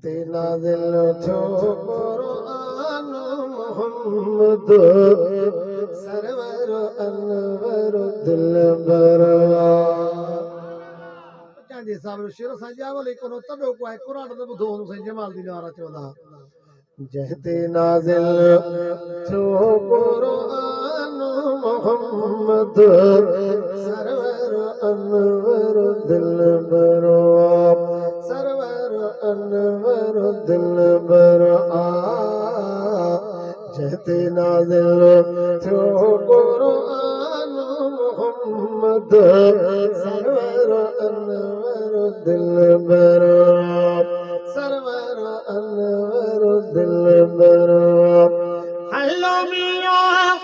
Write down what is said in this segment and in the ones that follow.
जहते नाज़िल थियो कुरान मोहम्मद सरवर अनवर दिलबर चांदी साहब शेर संजा वाले कोनो तडो को है कुरान तो बुधो हुन जमाल दी नारा चवंदा जहते नाज़िल थियो कुरान मोहम्मद सरवर अनवर दिलबर सरवर अनवर दिलबर जहते नाज़िल थियो कुरान मोहम्मद सरवर अनवर दिलबर सरवर अनवर दिलबर हल्लो मियां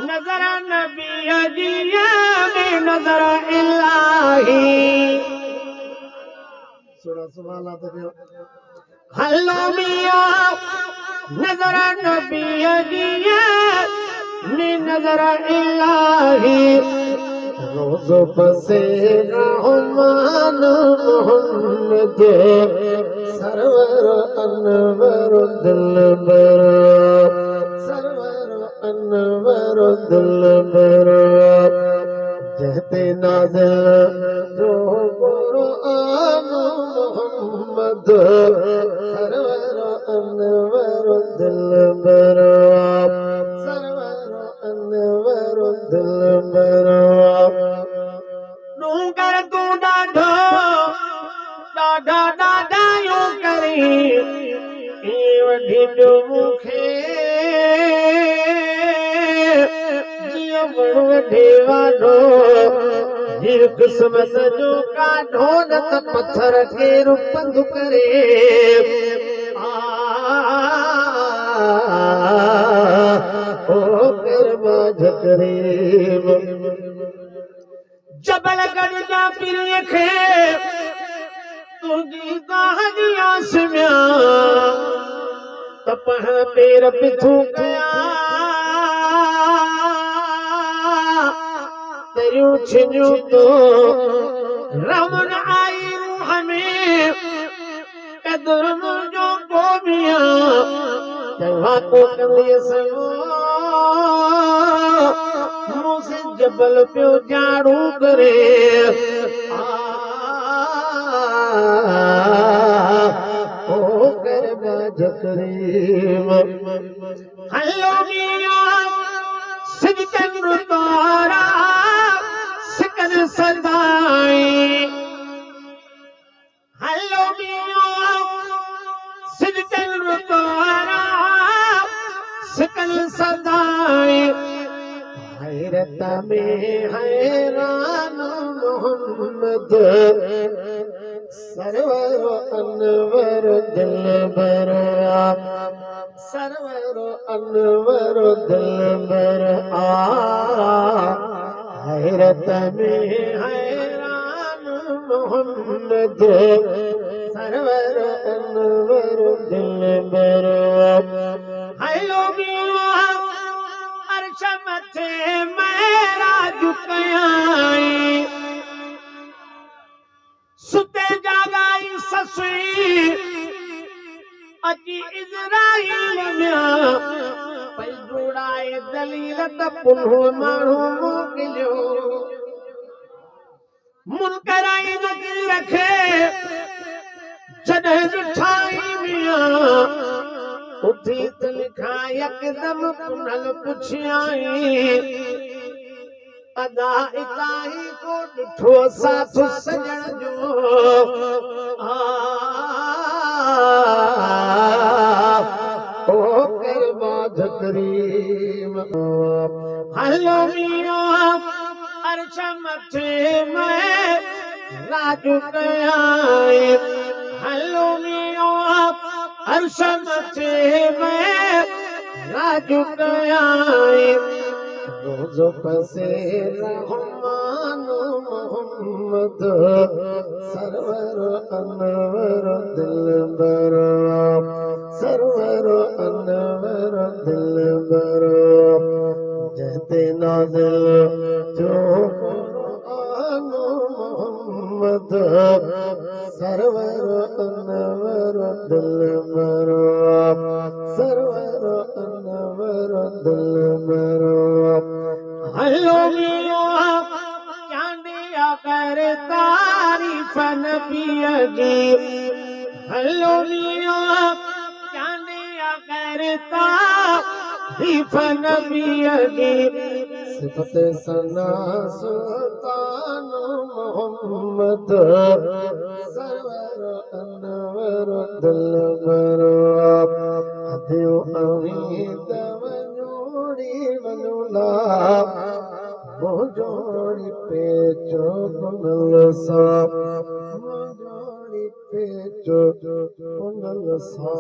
नजर नबी अदिया में नजर इलाही सुना सुभान अल्लाह हल्लो मियां नजर नबी अदिया में नजर इलाही रोज़ बसे रहमान मोहम्मद सरवर अनवर दिलबर सरवर अनवर दिलबर जहते नाज़िल थियो कुरान मोहम्मद सरवर अनवर दिलबर सरवर अनवर दिलबर नू कर तू डाढो डाढा डाढा यो करी ए वठी जो मुखे जियो वठी वाडो हिर किस्मत जो काढो न त पत्थर के रूपंद करे ओ कर बाज करीब जबल गढ़ जा पिरिय खे तुझी कहानी आसमिया तपह पेर पिथू गया तेरियूं छिनियूं तो रमन आई रूह में कदर मुझो गोमिया तवा को कंदी सो मुझे जबल पे जाड़ू करे ओ कर बाज करीम हल्लो मियां सिजदन रुतारा सिकन सदाई हल्लो मियां सिजदन रुतारा सिकन सदाई हैरत में हैरान मोहम्मद सरवर अनवर दिलबर सरवर अनवर दिलबर हैरत में हैरान मोहम्मद सरवर अनवर दिलबर हल्लो मियां अर्श मथे मेरा झुकयाई सुते जागाई ससुई अजी इज़राइल में पई जोड़ाए दलील त पुन्हो माण्हू मोकिलियो मुनकराई नकी रखे जॾहिं ॾिठाई मियां उठी त लिखा यकदम पुनल पुछियाई अदा इताही को ॾिठो साथ सजण जो ओ कर बाज करीम हल्लो मियां अर्श मथे में राजू कयाए हल्लो मियां अर्श मथे में राजू कयाए रोज़ पसे रहमान मोहम्मद सरवर अनवर दिलबर सरवर अनवर दिलबर जहते नाज़िल थियो कुरान मोहम्मद सरवर अनवर दिल दिल भरो सरवर अनवर दिल भरो हलो मियो चांदिया कर तारीफ नबी जी हलो मियो चांदिया कर तारीफ नबी जी सिफत सना सुल्तान मोहम्मद सरवर अनवर दिल भरो अदियो अमीद वजोड़ी वनुला मोजोड़ी पेचो कुनल सा मोजोड़ी पेचो कुनल सा